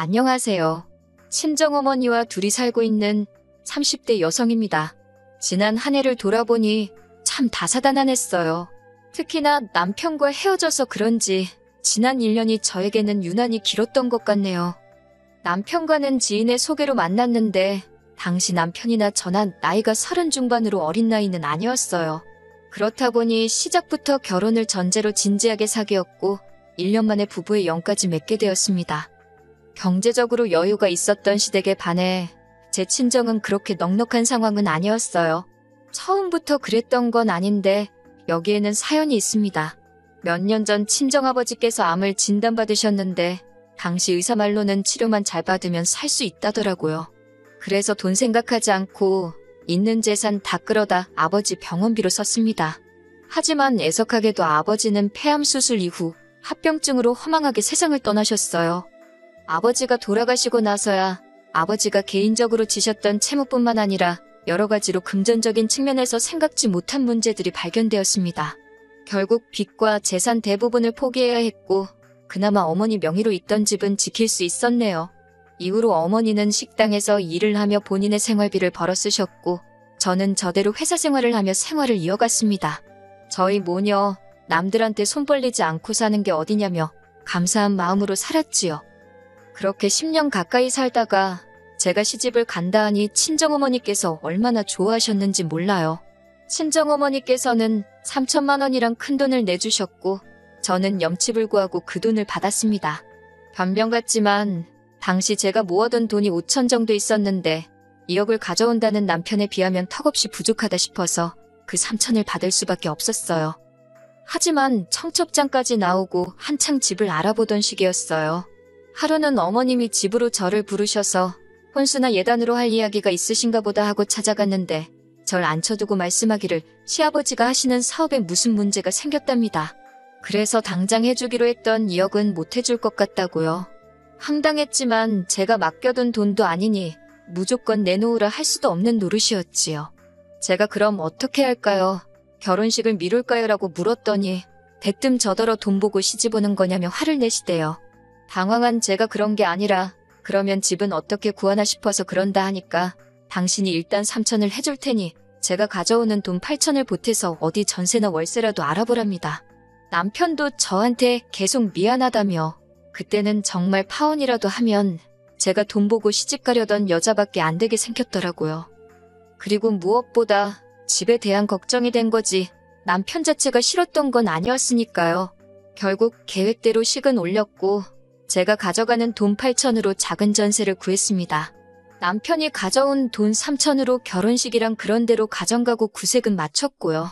안녕하세요. 친정어머니와 둘이 살고 있는 30대 여성입니다. 지난 한 해를 돌아보니 참 다사다난했어요. 특히나 남편과 헤어져서 그런지 지난 1년이 저에게는 유난히 길었던 것 같네요. 남편과는 지인의 소개로 만났는데 당시 남편이나 저나 나이가 30 중반으로 어린 나이는 아니었어요. 그렇다 보니 시작부터 결혼을 전제로 진지하게 사귀었고 1년 만에 부부의 영까지 맺게 되었습니다. 경제적으로 여유가 있었던 시댁에 반해 제 친정은 그렇게 넉넉한 상황은 아니었어요. 처음부터 그랬던 건 아닌데 여기에는 사연이 있습니다. 몇 년 전 친정아버지께서 암을 진단받으셨는데 당시 의사 말로는 치료만 잘 받으면 살 수 있다더라고요. 그래서 돈 생각하지 않고 있는 재산 다 끌어다 아버지 병원비로 썼습니다. 하지만 애석하게도 아버지는 폐암 수술 이후 합병증으로 허망하게 세상을 떠나셨어요. 아버지가 돌아가시고 나서야 아버지가 개인적으로 지셨던 채무뿐만 아니라 여러 가지로 금전적인 측면에서 생각지 못한 문제들이 발견되었습니다. 결국 빚과 재산 대부분을 포기해야 했고 그나마 어머니 명의로 있던 집은 지킬 수 있었네요. 이후로 어머니는 식당에서 일을 하며 본인의 생활비를 벌어 쓰셨고 저는 저대로 회사 생활을 하며 생활을 이어갔습니다. 저희 모녀 남들한테 손 벌리지 않고 사는 게 어디냐며 감사한 마음으로 살았지요. 그렇게 10년 가까이 살다가 제가 시집을 간다 하니 친정어머니께서 얼마나 좋아하셨는지 몰라요. 친정어머니께서는 3천만 원이란 큰돈을 내주셨고 저는 염치불 구하고 그 돈을 받았습니다. 변명 같지만 당시 제가 모아둔 돈이 5천 정도 있었는데 2억을 가져온다는 남편에 비하면 턱없이 부족하다 싶어서 그 3천을 받을 수밖에 없었어요. 하지만 청첩장까지 나오고 한창 집을 알아보던 시기였어요. 하루는 어머님이 집으로 저를 부르셔서 혼수나 예단으로 할 이야기가 있으신가 보다 하고 찾아갔는데 절 앉혀두고 말씀하기를 시아버지가 하시는 사업에 무슨 문제가 생겼답니다. 그래서 당장 해주기로 했던 2억은 못 해줄 것 같다고요. 황당했지만 제가 맡겨둔 돈도 아니니 무조건 내놓으라 할 수도 없는 노릇이었지요. 제가 그럼 어떻게 할까요? 결혼식을 미룰까요? 라고 물었더니 대뜸 저더러 돈 보고 시집 오는 거냐며 화를 내시대요. 당황한 제가 그런 게 아니라 그러면 집은 어떻게 구하나 싶어서 그런다 하니까 당신이 일단 3천을 해줄 테니 제가 가져오는 돈 8천을 보태서 어디 전세나 월세라도 알아보랍니다. 남편도 저한테 계속 미안하다며 그때는 정말 파혼이라도 하면 제가 돈 보고 시집 가려던 여자밖에 안 되게 생겼더라고요. 그리고 무엇보다 집에 대한 걱정이 된 거지 남편 자체가 싫었던 건 아니었으니까요. 결국 계획대로 식은 올렸고 제가 가져가는 돈 8천으로 작은 전세를 구했습니다. 남편이 가져온 돈 3천으로 결혼식이랑 그런 대로 가정가구 구색은 마쳤고요.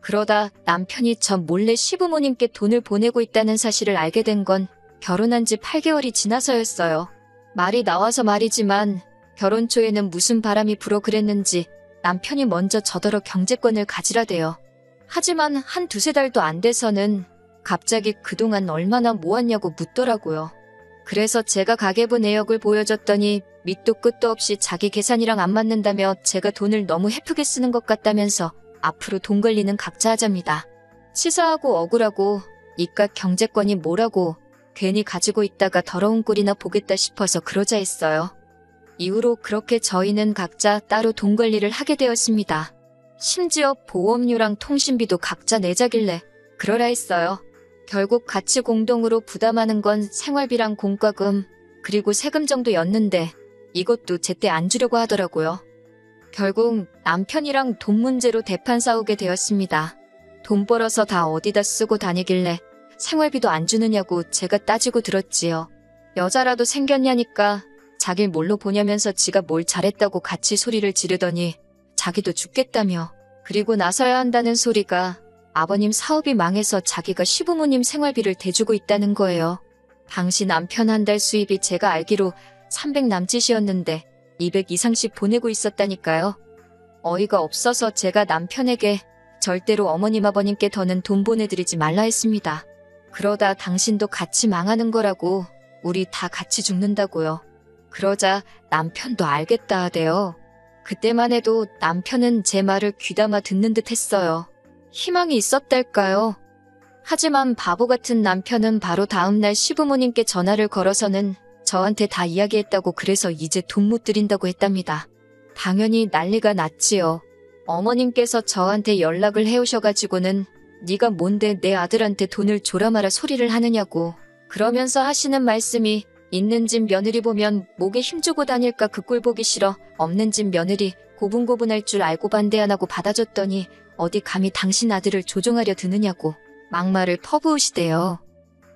그러다 남편이 저 몰래 시부모님께 돈을 보내고 있다는 사실을 알게 된 건 결혼한 지 8개월이 지나서였어요. 말이 나와서 말이지만 결혼 초에는 무슨 바람이 불어 그랬는지 남편이 먼저 저더러 경제권을 가지라대요. 하지만 한 두세 달도 안 돼서는 갑자기 그동안 얼마나 모았냐고 묻더라고요. 그래서 제가 가계부 내역을 보여줬더니 밑도 끝도 없이 자기 계산이랑 안 맞는다며 제가 돈을 너무 헤프게 쓰는 것 같다면서 앞으로 돈 관리는 각자 하자입니다. 치사하고 억울하고 이깟 경제권이 뭐라고 괜히 가지고 있다가 더러운 꼴이나 보겠다 싶어서 그러자 했어요. 이후로 그렇게 저희는 각자 따로 돈 관리를 하게 되었습니다. 심지어 보험료랑 통신비도 각자 내자길래 그러라 했어요. 결국 같이 공동으로 부담하는 건 생활비랑 공과금 그리고 세금 정도였는데 이것도 제때 안 주려고 하더라고요. 결국 남편이랑 돈 문제로 대판 싸우게 되었습니다. 돈 벌어서 다 어디다 쓰고 다니길래 생활비도 안 주느냐고 제가 따지고 들었지요. 여자라도 생겼냐니까 자길 뭘로 보냐면서 지가 뭘 잘했다고 같이 소리를 지르더니 자기도 죽겠다며 그리고 나서야 한다는 소리가 아버님 사업이 망해서 자기가 시부모님 생활비를 대주고 있다는 거예요. 당시 남편 한 달 수입이 제가 알기로 300 남짓이었는데 200 이상씩 보내고 있었다니까요. 어이가 없어서 제가 남편에게 절대로 어머님 아버님께 더는 돈 보내드리지 말라 했습니다. 그러다 당신도 같이 망하는 거라고 우리 다 같이 죽는다고요. 그러자 남편도 알겠다 하대요. 그때만 해도 남편은 제 말을 귀담아 듣는 듯 했어요. 희망이 있었달까요? 하지만 바보 같은 남편은 바로 다음날 시부모님께 전화를 걸어서는 저한테 다 이야기했다고 그래서 이제 돈 못 드린다고 했답니다. 당연히 난리가 났지요. 어머님께서 저한테 연락을 해오셔가지고는 네가 뭔데 내 아들한테 돈을 줘라 마라 소리를 하느냐고 그러면서 하시는 말씀이 있는 집 며느리 보면 목에 힘주고 다닐까 그 꼴 보기 싫어. 없는 집 며느리 고분고분할 줄 알고 반대 안 하고 받아줬더니 어디 감히 당신 아들을 조종하려 드느냐고 막말을 퍼부으시대요.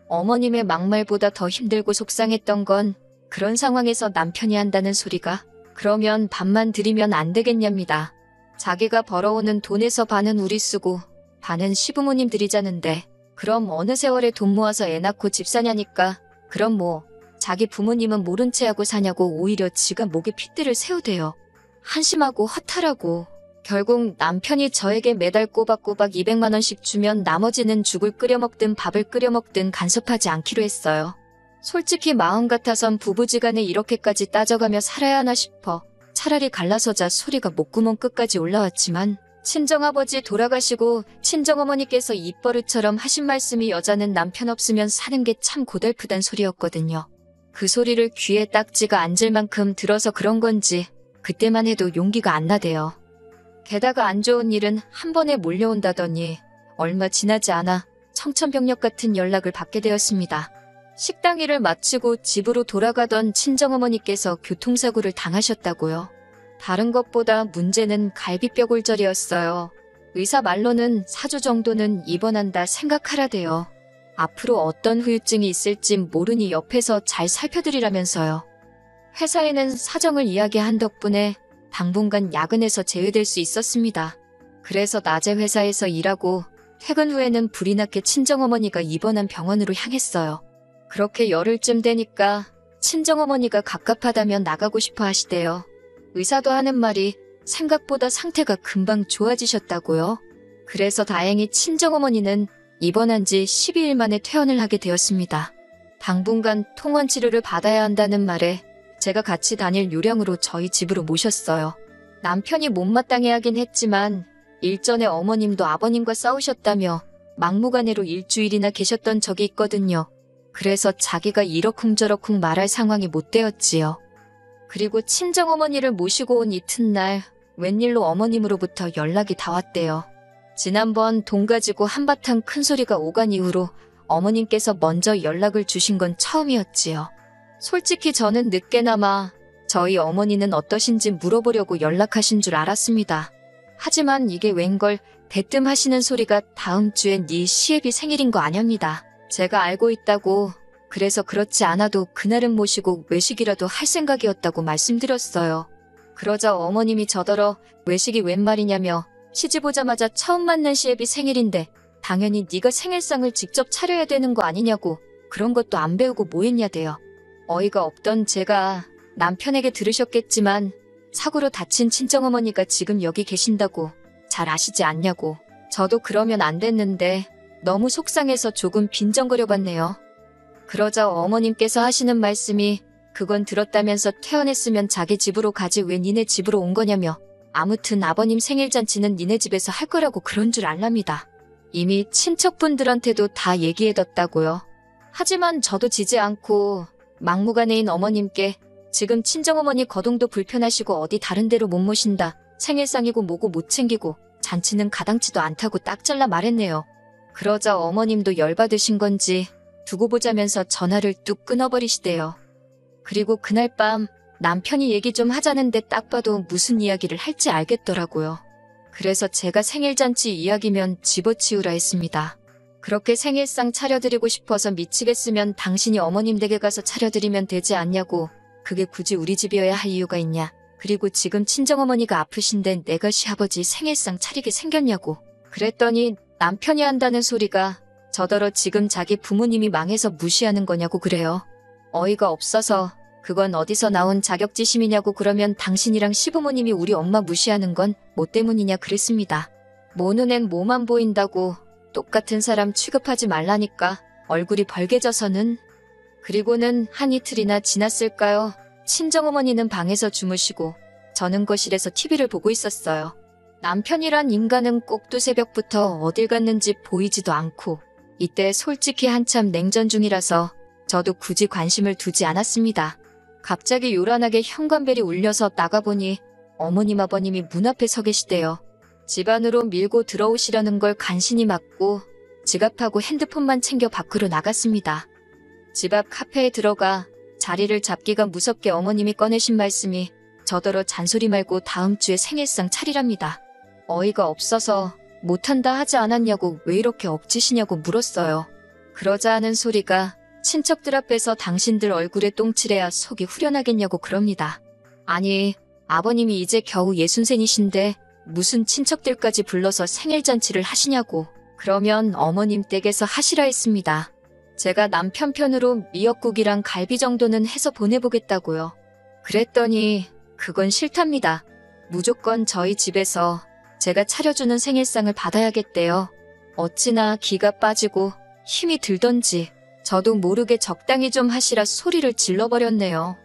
어머님의 막말보다 더 힘들고 속상했던 건 그런 상황에서 남편이 한다는 소리가 그러면 반만 드리면 안 되겠냐입니다. 자기가 벌어오는 돈에서 반은 우리 쓰고 반은 시부모님 드리자는데 그럼 어느 세월에 돈 모아서 애 낳고 집 사냐니까 그럼 뭐 자기 부모님은 모른 채 하고 사냐고 오히려 지가 목에 핏대를 세우대요. 한심하고 허탈하고 결국 남편이 저에게 매달 꼬박꼬박 200만 원씩 주면 나머지는 죽을 끓여 먹든 밥을 끓여 먹든 간섭하지 않기로 했어요. 솔직히 마음 같아선 부부지간에 이렇게까지 따져가며 살아야 하나 싶어 차라리 갈라서자 소리가 목구멍 끝까지 올라왔지만 친정아버지 돌아가시고 친정어머니께서 입버릇처럼 하신 말씀이 여자는 남편 없으면 사는 게 참 고달프단 소리였거든요. 그 소리를 귀에 딱지가 앉을 만큼 들어서 그런 건지 그때만 해도 용기가 안 나대요. 게다가 안 좋은 일은 한 번에 몰려온다더니 얼마 지나지 않아 청천벽력 같은 연락을 받게 되었습니다. 식당 일을 마치고 집으로 돌아가던 친정어머니께서 교통사고를 당하셨다고요. 다른 것보다 문제는 갈비뼈골절이었어요. 의사 말로는 4주 정도는 입원한다 생각하라대요. 앞으로 어떤 후유증이 있을지 모르니 옆에서 잘 살펴드리라면서요. 회사에는 사정을 이야기한 덕분에 당분간 야근에서 제외될 수 있었습니다. 그래서 낮에 회사에서 일하고 퇴근 후에는 불이 나게 친정어머니가 입원한 병원으로 향했어요. 그렇게 열흘쯤 되니까 친정어머니가 갑갑하다면 나가고 싶어 하시대요. 의사도 하는 말이 생각보다 상태가 금방 좋아지셨다고요. 그래서 다행히 친정어머니는 입원한 지 12일 만에 퇴원을 하게 되었습니다. 당분간 통원 치료를 받아야 한다는 말에 제가 같이 다닐 요량으로 저희 집으로 모셨어요. 남편이 못마땅해 하긴 했지만 일전에 어머님도 아버님과 싸우셨다며 막무가내로 일주일이나 계셨던 적이 있거든요. 그래서 자기가 이러쿵저러쿵 말할 상황이 못 되었지요. 그리고 친정어머니를 모시고 온 이튿날 웬일로 어머님으로부터 연락이 다 왔대요. 지난번 돈 가지고 한바탕 큰 소리가 오간 이후로 어머님께서 먼저 연락을 주신 건 처음이었지요. 솔직히 저는 늦게나마 저희 어머니는 어떠신지 물어보려고 연락하신 줄 알았습니다. 하지만 이게 웬걸 대뜸 하시는 소리가 다음 주엔 네 시애비 생일인 거 아냐입니다. 제가 알고 있다고 그래서 그렇지 않아도 그날은 모시고 외식이라도 할 생각이었다고 말씀드렸어요. 그러자 어머님이 저더러 외식이 웬 말이냐며 시집 오자마자 처음 만난 시애비 생일인데 당연히 네가 생일상을 직접 차려야 되는 거 아니냐고 그런 것도 안 배우고 뭐 했냐대요. 어이가 없던 제가 남편에게 들으셨겠지만 사고로 다친 친정어머니가 지금 여기 계신다고 잘 아시지 않냐고 저도 그러면 안 됐는데 너무 속상해서 조금 빈정거려봤네요. 그러자 어머님께서 하시는 말씀이 그건 들었다면서 퇴원했으면 자기 집으로 가지 왜 니네 집으로 온 거냐며 아무튼 아버님 생일잔치는 니네 집에서 할 거라고 그런 줄 알랍니다. 이미 친척분들한테도 다 얘기해뒀다고요. 하지만 저도 지지 않고 막무가내인 어머님께 지금 친정어머니 거동도 불편하시고 어디 다른 데로 못 모신다. 생일상이고 뭐고 못 챙기고 잔치는 가당치도 않다고 딱 잘라 말했네요. 그러자 어머님도 열받으신 건지 두고 보자면서 전화를 뚝 끊어버리시대요. 그리고 그날 밤 남편이 얘기 좀 하자는데 딱 봐도 무슨 이야기를 할지 알겠더라고요. 그래서 제가 생일잔치 이야기면 집어치우라 했습니다. 그렇게 생일상 차려드리고 싶어서 미치겠으면 당신이 어머님 댁에 가서 차려드리면 되지 않냐고. 그게 굳이 우리 집이어야 할 이유가 있냐. 그리고 지금 친정어머니가 아프신데 내가 시아버지 생일상 차리게 생겼냐고. 그랬더니 남편이 한다는 소리가 저더러 지금 자기 부모님이 망해서 무시하는 거냐고 그래요. 어이가 없어서 그건 어디서 나온 자격지심이냐고 그러면 당신이랑 시부모님이 우리 엄마 무시하는 건 뭐 때문이냐 그랬습니다. 모 눈엔 뭐만 보인다고 똑같은 사람 취급하지 말라니까 얼굴이 벌개져서는. 그리고는 한 이틀이나 지났을까요? 친정어머니는 방에서 주무시고 저는 거실에서 TV를 보고 있었어요. 남편이란 인간은 꼭두 새벽부터 어딜 갔는지 보이지도 않고 이때 솔직히 한참 냉전 중이라서 저도 굳이 관심을 두지 않았습니다. 갑자기 요란하게 현관벨이 울려서 나가보니 어머님 아버님이 문 앞에 서 계시대요. 집 안으로 밀고 들어오시려는 걸 간신히 막고 지갑하고 핸드폰만 챙겨 밖으로 나갔습니다. 집 앞 카페에 들어가 자리를 잡기가 무섭게 어머님이 꺼내신 말씀이 저더러 잔소리 말고 다음 주에 생일상 차리랍니다. 어이가 없어서 못한다 하지 않았냐고 왜 이렇게 억지시냐고 물었어요. 그러자 하는 소리가 친척들 앞에서 당신들 얼굴에 똥칠해야 속이 후련하겠냐고 그럽니다. 아니, 아버님이 이제 겨우 60세이신데 무슨 친척들까지 불러서 생일잔치를 하시냐고. 그러면 어머님 댁에서 하시라 했습니다. 제가 남편 편으로 미역국이랑 갈비 정도는 해서 보내보겠다고요. 그랬더니 그건 싫답니다. 무조건 저희 집에서 제가 차려주는 생일상을 받아야겠대요. 어찌나 기가 빠지고 힘이 들던지 저도 모르게 적당히 좀 하시라 소리를 질러버렸네요.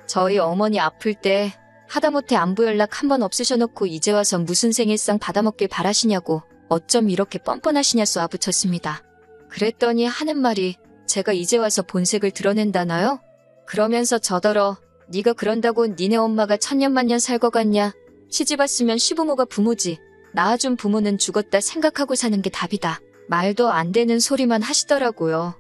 저희 어머니 아플 때 하다못해 안부 연락 한 번 없으셔놓고 이제 와서 무슨 생일상 받아먹길 바라시냐고 어쩜 이렇게 뻔뻔하시냐 쏘아붙였습니다. 그랬더니 하는 말이 제가 이제 와서 본색을 드러낸다나요? 그러면서 저더러 네가 그런다고 니네 엄마가 천년만년 살 거 같냐? 시집 왔으면 시부모가 부모지. 낳아준 부모는 죽었다 생각하고 사는 게 답이다. 말도 안 되는 소리만 하시더라고요.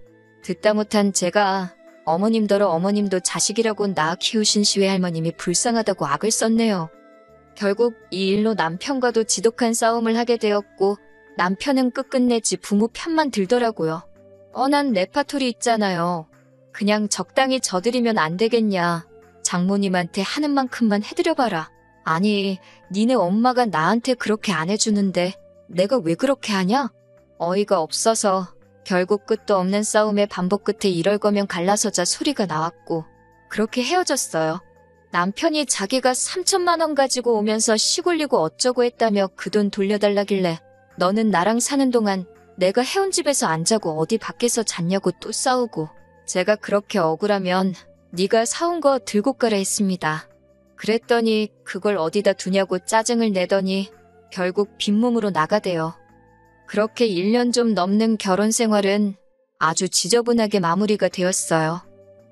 듣다 못한 제가 어머님더러 어머님도 자식이라고 낳아 키우신 시외할머님이 불쌍하다고 악을 썼네요. 결국 이 일로 남편과도 지독한 싸움을 하게 되었고 남편은 끝끝내 지 부모 편만 들더라고요. 뻔한 레파토리 있잖아요. 그냥 적당히 져드리면 안 되겠냐. 장모님한테 하는 만큼만 해드려봐라. 아니, 니네 엄마가 나한테 그렇게 안 해주는데 내가 왜 그렇게 하냐? 어이가 없어서 결국 끝도 없는 싸움의 반복 끝에 이럴 거면 갈라서자 소리가 나왔고 그렇게 헤어졌어요. 남편이 자기가 3천만 원 가지고 오면서 시골리고 어쩌고 했다며 그 돈 돌려달라길래 너는 나랑 사는 동안 내가 해온 집에서 안 자고 어디 밖에서 잤냐고 또 싸우고 제가 그렇게 억울하면 네가 사온 거 들고 가라 했습니다. 그랬더니 그걸 어디다 두냐고 짜증을 내더니 결국 빈몸으로 나가대요. 그렇게 1년 좀 넘는 결혼 생활은 아주 지저분하게 마무리가 되었어요.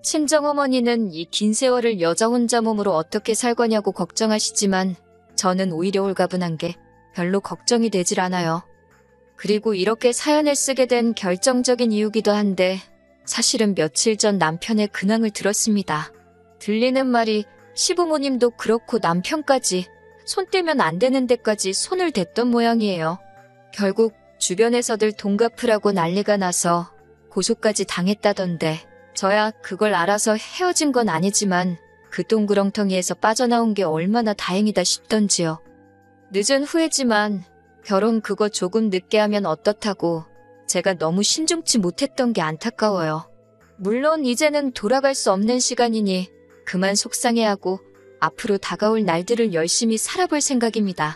친정어머니는 이 긴 세월을 여자 혼자 몸으로 어떻게 살 거냐고 걱정하시지만 저는 오히려 홀가분한 게 별로 걱정이 되질 않아요. 그리고 이렇게 사연을 쓰게 된 결정적인 이유기도 한데 사실은 며칠 전 남편의 근황을 들었습니다. 들리는 말이 시부모님도 그렇고 남편까지 손 떼면 안 되는 데까지 손을 댔던 모양이에요. 결국 주변에서들 돈 갚으라고 난리가 나서 고소까지 당했다던데 저야 그걸 알아서 헤어진 건 아니지만 그 동그렁텅이에서 빠져나온 게 얼마나 다행이다 싶던지요. 늦은 후회지만 결혼 그거 조금 늦게 하면 어떻다고 제가 너무 신중치 못했던 게 안타까워요. 물론 이제는 돌아갈 수 없는 시간이니 그만 속상해하고 앞으로 다가올 날들을 열심히 살아볼 생각입니다.